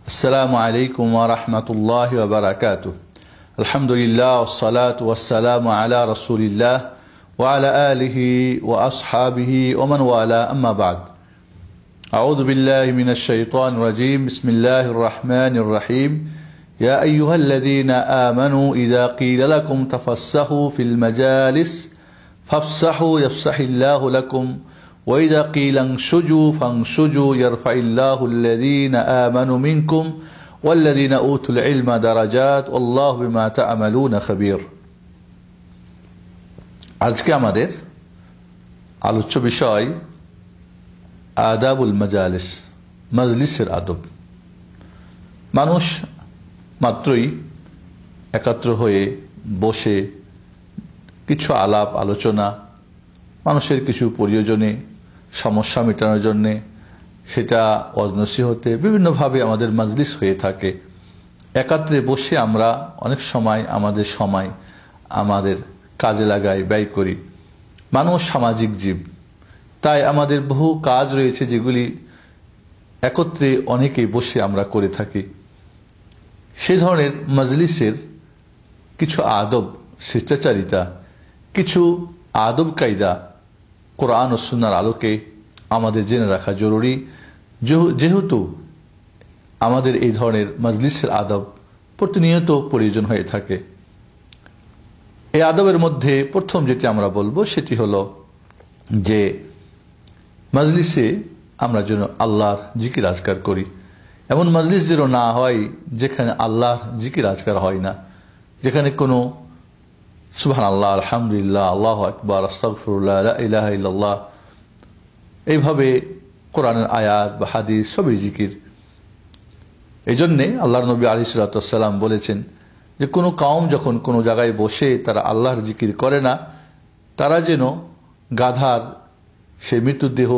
আসসালামু আলাইকুম ওয়া রাহমাতুল্লাহি ওয়া বারাকাতুহু। আলহামদুলিল্লাহ ওয়াসসালাতু ওয়াসসালামু আলা রাসূলিল্লাহ ওয়া আলা আলিহি ওয়া আসহাবিহি ওয়া মান ওয়ালা, আম্মা বা'দ। আউযু বিল্লাহি মিনাশ শাইতানির রাজীম। বিসমিল্লাহির রাহমানির রহিম। ইয়া আইয়ুহাল্লাযীনা আমানু ইযা ক্বিলা লাকুম তাফাসসাহু ফিল মাজালিস ফাফসাহু ইয়াফসাহিল্লাহু লাকুম وإذا قيل انشزوا فانشزوا يرفع الله الذين آمنوا منكم والذين أوتوا العلم درجات والله بما تعملون خبير। আজকে আমাদের আলোচ্য বিষয় আদাবুল মাজালিস, মজলিসের আদব। মানুষ মাত্রই একত্র হয়ে বসে কিছু আলাপ আলোচনা, মানুষের কিছু প্রয়োজনে, সমস্যা মেটানোর জন্যে, সেটা ওয়াজ নসিহতে বিভিন্নভাবে আমাদের মজলিস হয়ে থাকে। একাত্রে বসে আমরা অনেক সময় আমাদের কাজে লাগাই, ব্যয় করি। মানুষ সামাজিক জীব, তাই আমাদের বহু কাজ রয়েছে যেগুলি একত্রে অনেকেই বসে আমরা করে থাকি। সেই ধরনের মজলিসের কিছু আদব, শিষ্টাচারিতা, কিছু আদব কায়দা কোরআন ও সুন্নাহর আলোকে আমাদের জেনে রাখা জরুরি, যেহেতু আমাদের এই ধরনের মজলিসের আদব প্রতিনিয়ত প্রয়োজন হয়ে থাকে। এই আদবের মধ্যে প্রথম যেটি আমরা বলবো সেটি হলো যে মজলিসে আমরা যেন আল্লাহর জিকির আজকার করি। এমন মজলিস যেন না হয় যেখানে আল্লাহর জিকির আজকার হয় না, যেখানে কোনো সুবহানাল্লাহ, আলহামদুলিল্লাহ, আল্লাহু আকবার, আস্তাগফিরুল্লাহ, লা ইলাহা ইল্লাল্লাহ, এইভাবে কোরআনের আয়াত বা হাদিস সবই জিকির। এই জন্যে আল্লাহর নবী আলাইহিস সালাতু ওয়াস সালাম বলেছেন যে কোনো কওম যখন কোনো জায়গায় বসে তারা আল্লাহর জিকির করে না, তারা যেন গাধার সে মৃতদেহ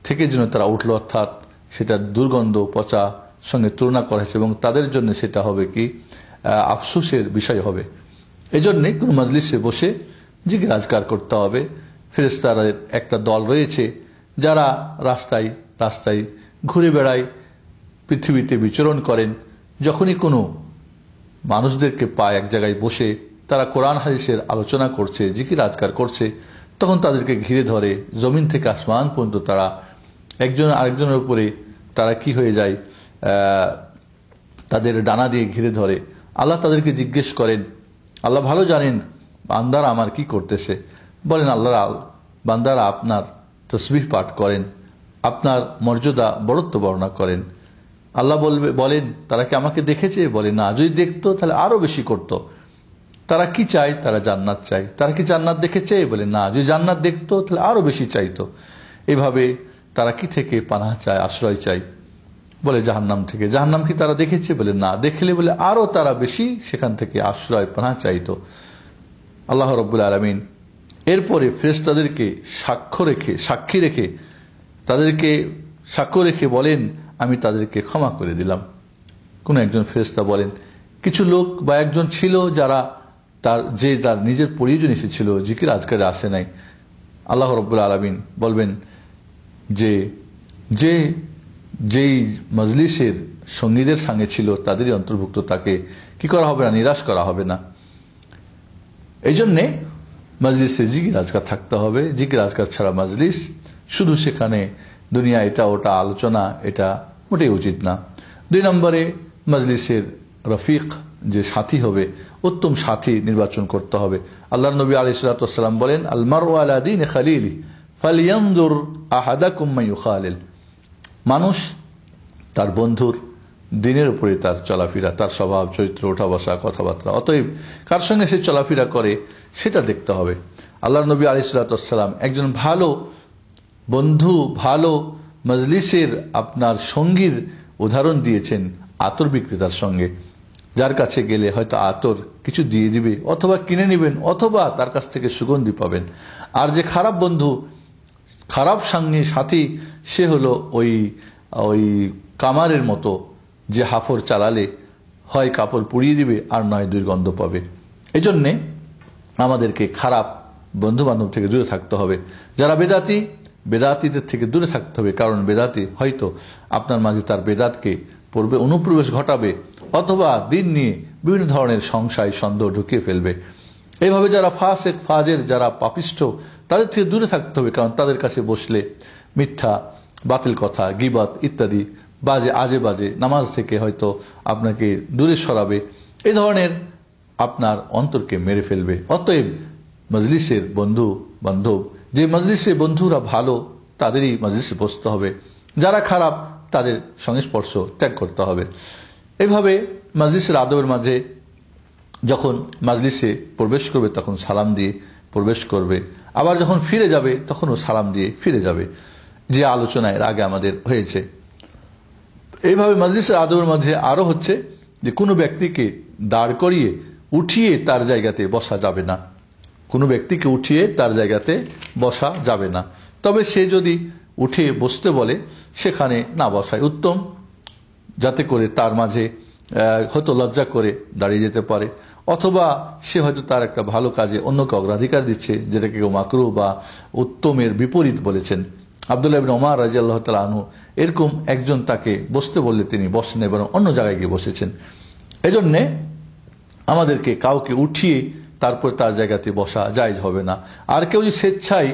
থেকে যেন তারা উঠল, অর্থাৎ সেটা দুর্গন্ধ পচা সঙ্গে তুলনা করা হয়েছে এবং তাদের জন্য সেটা হবে কি আফসোসের বিষয় হবে। এই জন্যে কোনো মজলিসে বসে জিকির আজকার করতে হবে। ফেরেশতাদের একটা দল রয়েছে যারা রাস্তায় রাস্তায় ঘুরে বেড়ায়, পৃথিবীতে বিচরণ করেন। যখনই কোনো মানুষদেরকে পায় এক জায়গায় বসে তারা কোরআন হাদিসের আলোচনা করছে, জিকির আজকার করছে, তখন তাদেরকে ঘিরে ধরে। জমিন থেকে আসমান পর্যন্ত তারা একজন আরেকজনের উপরে তারা কি হয়ে যায়, তাদের ডানা দিয়ে ঘিরে ধরে। আল্লাহ তাদেরকে জিজ্ঞেস করেন, আল্লাহ ভালো জানেন বান্দারা আমার কি করতেছে। বলেন আল্লাহ, বান্দারা আপনার তসবিহ পাঠ করেন, আপনার মর্যাদা বড়ত্ব বর্ণনা করেন। আল্লাহ বলেন তারা কি আমাকে দেখেছে? বলে না, যদি দেখতো তাহলে আরো বেশি করত। তারা কি চায়? তারা জান্নাত চায়। তারা কি জান্নাত দেখেছে? বলে না, যদি জান্নাত দেখতো তাহলে আরো বেশি চাইতো। এইভাবে তারা কি থেকে পানাহ চায়, আশ্রয় চায়? বলে জাহান্নাম থেকে। জাহান্নাম কি তারা দেখেছে? বলে না, দেখলে বলে আরো তারা বেশি সেখান থেকে আশ্রয় পানাহ চাইতো। আল্লাহ রাব্বুল আলামিন এরপরে ফেরেশতাদেরকে সাক্ষী রেখে তাদেরকে সাক্ষ্য রেখে বলেন আমি তাদেরকে ক্ষমা করে দিলাম। কোন একজন ফেরেশতা বলেন কিছু লোক বা একজন ছিল যারা তার নিজের প্রয়োজন এসেছিল, জিকির আজকারে আসে নাই। আল্লাহ রাব্বুল আলামিন বলবেন যে যেই মজলিসের সঙ্গীদের সঙ্গে ছিল তাদেরই অন্তর্ভুক্ত, তাকে কি করা হবে না, নিরাশ করা হবে না। এই জন্যে মজলিসে জিকির আজকার থাকতে হবে। জিকির আজকার ছাড়া মজলিস শুধু সেখানে দুনিয়া এটা ওটা আলোচনা, এটা মোটেই উচিত না। 2 নম্বরে মজলিসের রফিক, যে সাথী হবে, উত্তম সাথী নির্বাচন করতে হবে। আল্লাহর নবী আলাইহিস সালাতু ওয়াস সালাম বলেন আল মারউ আলা দীনি খালিলি ফালইয়ানজুর আহাদাকুম মান ইউখালিল। মানুষ তার বন্ধুর দিনের উপরে তার চলাফেরা, তার স্বভাব চরিত্র, ওঠা বসা, কথাবার্তা, অতএব কার সঙ্গে সে চলাফেরা করে সেটা দেখতে হবে। আল্লাহর নবী আলাইহিস সালাতু ওয়াস সালাম একজন ভালো বন্ধু, ভালো মজলিসের আপনার সঙ্গীর উদাহরণ দিয়েছেন আতর বিক্রেতার সঙ্গে, যার কাছে গেলে হয়তো আতর কিছু দিয়ে দিবে অথবা কিনে নেবেন অথবা তার কাছ থেকে সুগন্ধি পাবেন। আর যে খারাপ বন্ধু, খারাপ সঙ্গী সাথী, সে হলো ওই কামারের মতো, যে হাফর চালালে হয় কাপড় পুড়িয়ে দিবে আর নয় দুর্গন্ধ পাবে। এই জন্যে আমাদেরকে খারাপ বন্ধু বান্ধব থেকে দূরে থাকতে হবে। যারা বেদাতীদের থেকে দূরে থাকতে হবে, কারণ বেদাতি হয়তো আপনার মাঝে তার বেদাতকে পূর্বে অনুপ্রবেশ ঘটাবে, অথবা দিন নিয়ে বিভিন্ন ধরনের সংশয় সন্দেহ ঢুকিয়ে ফেলবে। এইভাবে যারা ফাসেক ফাজের, যারা পাপিষ্ঠ, তাদের থেকে দূরে থাকতে হবে। কারণ তাদের কাছে বসলে মিথ্যা, বাতিল কথা, গীবত ইত্যাদি আজে বাজে নামাজ থেকে হয়তো আপনাকে দূরে সরাবে। এই ধরনের আপনার অন্তরকে মেরে ফেলবে। অতএব মজলিসের বন্ধু বান্ধব, যে মজলিসে বন্ধুরা ভালো তাদেরই মজলিসে বসতে হবে, যারা খারাপ তাদের সংস্পর্শ ত্যাগ করতে হবে। এইভাবে মজলিসের আদবের মাঝে যখন মজলিসে প্রবেশ করবে তখন সালাম দিয়ে প্রবেশ করবে, আবার যখন ফিরে যাবে তখনও সালাম দিয়ে ফিরে যাবে, যে আলোচনা এর আগে আমাদের হয়েছে। এইভাবে মজলিসের আদবের মাঝে আরো হচ্ছে যে কোনো ব্যক্তিকে দাঁড় করিয়ে উঠিয়ে তার জায়গাতে বসা যাবে না। কোনো ব্যক্তিকে উঠিয়ে তার জায়গাতে বসা যাবে না। তবে সে যদি উঠে বসতে বলে সেখানে না বসাই উত্তম, যাতে করে তার মাঝে হয়তো লজ্জা করে দাঁড়িয়ে যেতে পারে, অথবা সে হয়তো তার একটা ভালো কাজে অন্যকে অগ্রাধিকার দিচ্ছে, যেটাকে কেউ মাকরুহ বা উত্তমের বিপরীত বলেছেন। আব্দুল্লাহ ইবনে ওমর রাদিয়াল্লাহু তাআলা আনহু এরকম একজন তাকে বসতে বললে তিনি বসেন এবং অন্য জায়গায় গিয়ে বসেছেন। এজন্য আমাদেরকে কাউকে উঠিয়ে তারপর তার জায়গাতে বসা জায়েজ হবে না। আর কেউ যদি স্বেচ্ছায়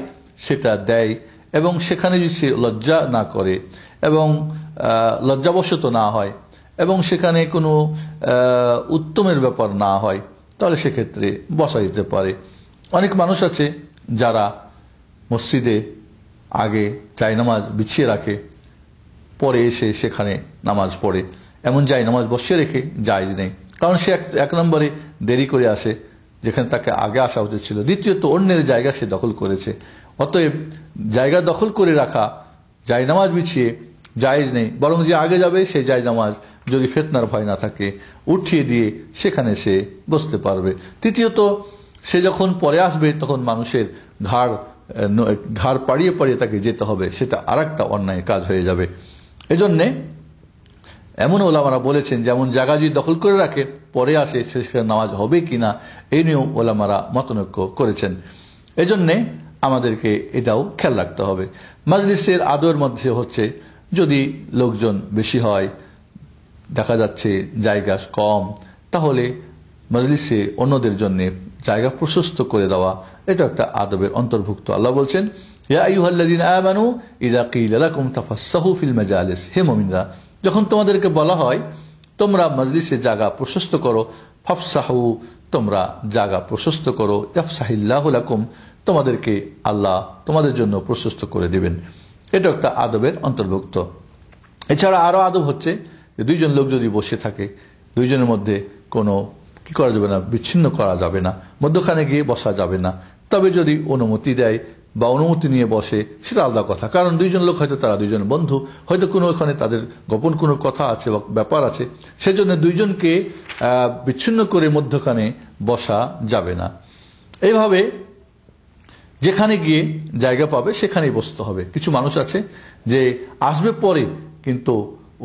সেটা দেয় এবং সেখানে যদি সে লজ্জা না করে এবং লজ্জাবশত না হয় এবং সেখানে কোনো উত্তমের ব্যাপার না হয়, তাহলে সেক্ষেত্রে বসা যেতে পারে। অনেক মানুষ আছে যারা মসজিদে আগে জায়নামাজ বিছিয়ে রাখে, পরে এসে সেখানে নামাজ পড়ে। এমন জায়নামাজ বসিয়ে রেখে জায়েজ নেই, কারণ সে এক নম্বরে দেরি করে আসে যেখানে তাকে আগে আসা উচিত ছিল, দ্বিতীয়ত অন্যের জায়গা সে দখল করেছে। অতএব জায়গা দখল করে রাখা জায়নামাজ বিছিয়ে জায়েজ নেই, বরং যে আগে যাবে সেই জায়নামাজ যদি ফিতনার ভয় না থাকে উঠিয়ে দিয়ে সেখানে সে বসতে পারবে। তৃতীয়ত সে যখন পরে আসবে তখন মানুষের ঘাড় পাড়িয়ে পাড়িয়ে তাকে যেতে হবে, সেটা আরেকটা অন্যায় কাজ হয়ে যাবে। এজন্যে এমন ওলামারা বলেছেন যেমন জায়গা যদি দখল করে রাখে পরে আসে সেখানে নামাজ হবে কিনা এই নিয়েও ওলামারা মতনৈক্য করেছেন। এজন্যে আমাদেরকে এটাও খেয়াল রাখতে হবে। মজলিসের আদবের মধ্যে হচ্ছে যদি লোকজন বেশি হয়, দেখা যাচ্ছে জায়গা কম, তাহলে মজলিসে অন্যদের জন্য জায়গা প্রশস্ত করে দেওয়া, এটা একটা আদবের অন্তর্ভুক্ত। আল্লাহ বলছেন, ইয়া আইয়ুহাল্লাযীনা আমানু ইযা কিলা লাকুম তাফাসসাহু ফিল মাজালিস, হে মুমিনরা, যখন তোমাদেরকে বলা হয় তোমরা মজলিসে জায়গা প্রশস্ত করো, ফাফসাহু, তোমরা জায়গা প্রশস্ত করো, ইয়াফসাহিল্লাহু লাকুম, তোমাদেরকে আল্লাহ তোমাদের জন্য প্রশস্ত করে দিবেন। এটা একটা আদবের অন্তর্ভুক্ত। এছাড়া আরো আদব হচ্ছে যে দুইজন লোক যদি বসে থাকে, দুইজনের মধ্যে কোনো কি করা যাবে না, বিচ্ছিন্ন করা যাবে না, মধ্যখানে গিয়ে বসা যাবে না। তবে যদি অনুমতি দেয় বা অনুমতি নিয়ে বসে সেটা আলাদা কথা, কারণ দুইজন লোক হয়তো তারা দুইজন বন্ধু, হয়তো কোনো ওখানে তাদের গোপন কোনো কথা আছে বা ব্যাপার আছে, সেজন্য দুইজনকে বিচ্ছিন্ন করে মধ্যখানে বসা যাবে না। এইভাবে যেখানে গিয়ে জায়গা পাবে সেখানেই বসতে হবে। কিছু মানুষ আছে যে আসবে পরে কিন্তু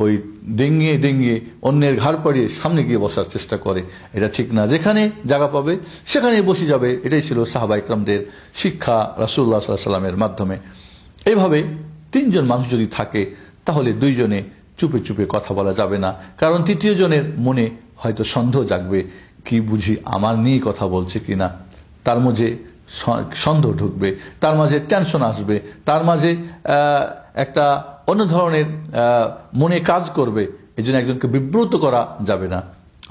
ওই ডেঙ্গিয়ে ডেঙ্গিয়ে অন্যের ঘাড় পাড়িয়ে সামনে গিয়ে বসার চেষ্টা করে, এটা ঠিক না। যেখানে জায়গা পাবে সেখানেই বসে যাবে, এটাই ছিল সাহাবা ইকরামদের শিক্ষা রাসূলুল্লাহ সাল্লাল্লাহু আলাইহি ওয়াসাল্লামের মাধ্যমে। এইভাবে তিনজন মানুষ যদি থাকে তাহলে দুইজনে চুপে চুপে কথা বলা যাবে না, কারণ তৃতীয় জনের মনে হয়তো সন্দেহ জাগবে, কি বুঝি আমার নিয়ে কথা বলছে কিনা, তার মাঝে সন্দেহ ঢুকবে, তার মাঝে টেনশন আসবে, তার মাঝে একটা অন্য ধরনের মনে কাজ করবে। এই জন্য একজনকে বিব্রত করা যাবে না।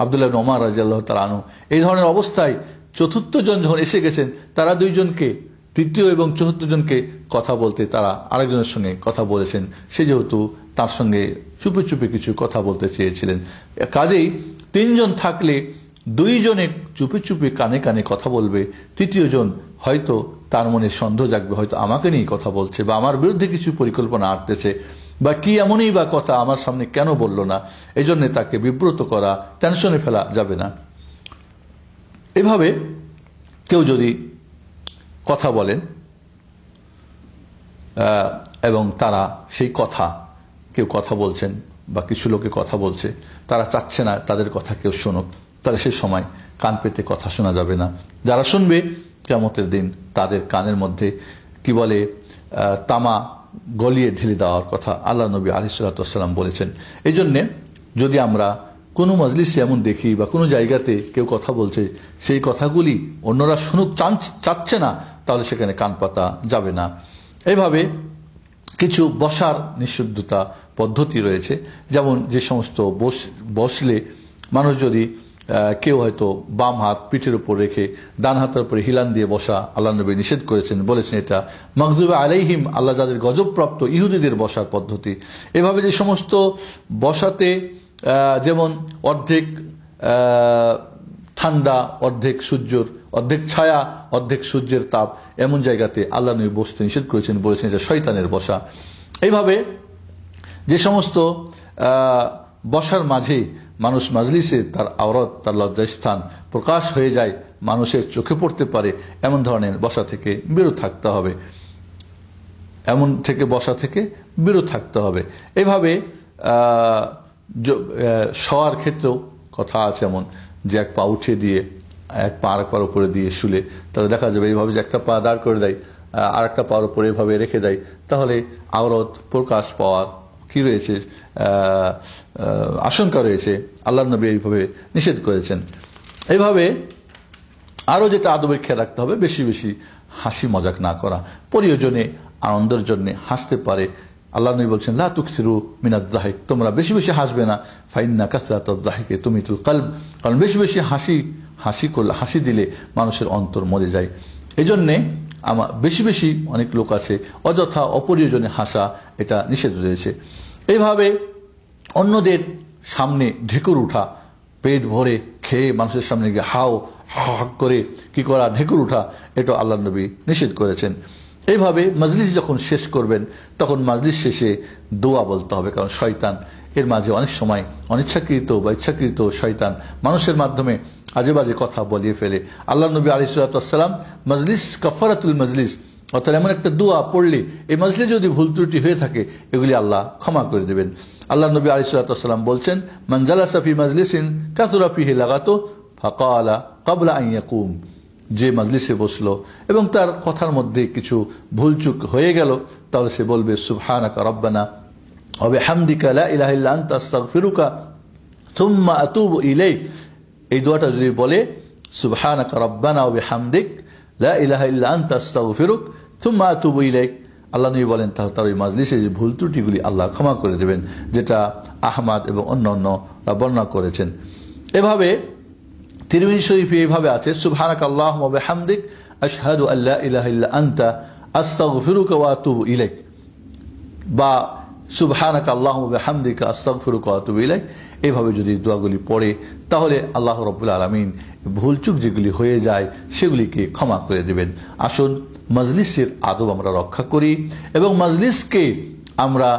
আব্দুল্লাহ ইবনে ওমর রাদিয়াল্লাহু তাআলা আনহু এই ধরনের অবস্থায় চতুর্থ জন যখন এসে গেছেন, তারা দুইজনকে, তৃতীয় এবং চতুর্থ জনকে কথা বলতে তারা আরেকজনের সঙ্গে কথা বলেছেন। সে যেহেতু তার সঙ্গে চুপে চুপে কিছু কথা বলতে চেয়েছিলেন, কাজেই তিনজন থাকলে দুইজনে চুপে চুপে কানে কানে কথা বলবে, তৃতীয় জন হয়তো তার মনে সন্দেহ জাগবে, হয়তো আমাকে নিয়ে কথা বলছে বা আমার বিরুদ্ধে কিছু পরিকল্পনা আঁটতেছে বা কি এমনই বা কথা আমার সামনে কেন বলল না, এই জন্য তাকে বিব্রত করা, টেনশনে ফেলা যাবে না। এভাবে কেউ যদি কথা বলেন এবং তারা সেই কথা, কেউ কথা বলছেন বা কিছু লোকে কথা বলছে, তারা চাচ্ছে না তাদের কথা কেউ শুনুক, তাহলে সে সময় কান পেতে কথা শোনা যাবে না। যারা শুনবে কিয়ামতের দিন তাদের কানের মধ্যে কি বলে তামা গলিয়ে ঢেলে দেওয়ার কথা আল্লাহ নবী আলাইহিস সালাতু ওয়াস সালাম বলেছেন। এই জন্যে যদি আমরা কোনো মজলিসে এমন দেখি বা কোনো জায়গাতে কেউ কথা বলছে, সেই কথাগুলি অন্যরা শুনুক চাচ্ছে না, তাহলে সেখানে কান পাতা যাবে না। এইভাবে কিছু বসার নিষিদ্ধতা পদ্ধতি রয়েছে, যেমন যে সমস্ত বসলে মানুষ যদি কেউ হয়তো বাম হাত পিঠের উপর রেখে ডান হাতের উপরে হিলান দিয়ে বসা আল্লাহ নবী নিষেধ করেছেন, বলেছেন এটা মাগযুব আলাইহিম, আল্লাহ যাদের গজবপ্রাপ্ত ইহুদিদের বসার পদ্ধতি। এভাবে যে সমস্ত বসাতে যেমন অর্ধেক ঠান্ডা, অর্ধেক সূর্যের, অর্ধেক ছায়া, অর্ধেক সূর্যের তাপ, এমন জায়গাতে আল্লাহ নবী বসতে নিষেধ করেছেন, বলেছেন এটা শয়তানের বসা। এইভাবে যে সমস্ত বসার মাঝে মানুষ মাজলিসে তার আওরাত, তার লজ্জাস্থান প্রকাশ হয়ে যায়, মানুষের চোখে পড়তে পারে, এমন ধরনের বসা থেকে বিরত থাকতে হবে, এমন থেকে বসা থেকে বিরত থাকতে হবে। এভাবে শোয়ার ক্ষেত্রেও কথা আছে এমন যে এক পা উঠিয়ে দিয়ে এক পা আর এক পার উপরে দিয়ে শুলে, তাহলে দেখা যাবে এইভাবে যে একটা পা দাঁড় করে দেয় আর একটা পার উপরে এভাবে রেখে দেয়, তাহলে আওরাত প্রকাশ পাওয়ার কি রয়েছে, আশঙ্কা রয়েছে। আল্লাহ নবী এইভাবে নিষেধ করেছেন। এইভাবে আরো যেটা আদবের খেয়াল রাখতে হবে, বেশি বেশি হাসি মজাক না করা, প্রয়োজনে আনন্দের জন্য হাসতে পারে। আল্লাহ নবী বলছেন লা তুকসিরু মিনাজ যাহিক, তোমরা বেশি বেশি হাসবে না, ফাইন্না কাসরাতাজ যাহিকি তুমিতুল কলব, কারণ বেশি বেশি হাসি দিলে মানুষের অন্তর মরে যায়। এজন্যে বেশি বেশি অনেক লোক আছে অযথা অপ্রয়োজনে হাসা, এটা নিষেধ রয়েছে। এইভাবে অন্যদের সামনে ঢেকুর উঠা, পেট ভরে খেয়ে মানুষের সামনে গিয়ে হাও হাক করে কি করা, ঢেকুর উঠা, এটা আল্লাহ নবী নিষেধ করেছেন। এইভাবে মজলিস যখন শেষ করবেন তখন মজলিস শেষে দোয়া বলতে হবে, কারণ শয়তান এর মাঝে অনেক সময় অনিচ্ছাকৃত বা ইচ্ছাকৃত শয়তান মানুষের মাধ্যমে আজে বাজে কথা বলিয়ে ফেলে। আল্লাহ নবী আলাইহিস সালাতু ওয়াস সালাম মজলিস কাফারাতুল মজলিস, অর্থাৎ এমন একটা দোয়া পড়লে এই মজলিসে যদি ভুল ত্রুটি হয়ে থাকে এগুলি আল্লাহ ক্ষমা করে দেবেন। আল্লাহ নবী আলাইহিস সালাতু ওয়াস সালাম বলছেন মান জালাসা ফি মাজলিসিন কাসুরা ফিহি লাগাতু ফাকালা ক্বাবলা আন ইয়াকুম, যে মজলিসে বসলো এবং তার কথার মধ্যে কিছু ভুলচুক হয়ে গেল, তাহলে সে বলবে সুবহানাকা রব্বানা ওয়া বিহামদিকা লা ইলাহা ইল্লা আনতা আস্তাগফিরুকা থুম্মা আতুবু ইলাইক। এই দোয়াটা যদি বলে সুবহানাকা রব্বানা ওয়া বিহামদিক লা ইলাহা ইল্লা আনতা আস্তাগফিরুক থুম্মা আতুবু ইলাইক, আল্লাহ নবী বলেন তাহলে তার ওই মাজলিসে যে ভুল ত্রুটিগুলি আল্লাহ ক্ষমা করে দেবেন, যেটা আহমদ এবং অন্যান্যরা বর্ণনা করেছেন। এভাবে তিরমিজি শরীফে এইভাবে আছে সুবহানাকা আল্লাহুম্মা ওয়া বিহামদিক আশহাদু আল্লা ইলাহা ইল্লা আনতা আস্তাগফিরুকা ওয়া আতুবু ইলাইক, বা সুবহানাকা আল্লাহুম্মা ওয়া বিহামদিকা আস্তাগফিরুকা ওয়া আতুবু ইলাইক। এইভাবে যদি দোয়াগুলি পড়ে তাহলে আল্লাহ রাব্বুল আলামিন ভুলচুক যেগুলি হয়ে যায় সেগুলিকে ক্ষমা করে দেবেন। আসুন মজলিসের আদব আমরা রক্ষা করি এবং মজলিসকে আমরা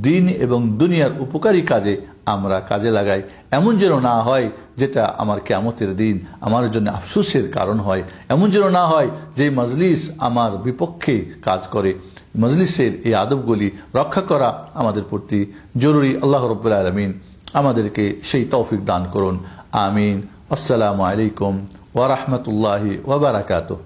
দিন এবং দুনিয়ার উপকারী কাজে আমরা কাজে লাগাই, এমন যেন না হয় যেটা আমার কিয়ামতের দিন আমার জন্য আফসোসের কারণ হয়, এমন যেন না হয় যে মজলিস আমার বিপক্ষে কাজ করে। মজলিসের এই আদবগুলি রক্ষা করা আমাদের প্রতি জরুরি। আল্লাহ রাব্বুল আলামিন আমাদেরকে সেই তৌফিক দান করুন, আমিন। আসসালামু আলাইকুম ওয়া রাহমাতুল্লাহি ওয়া বারাকাতুহু।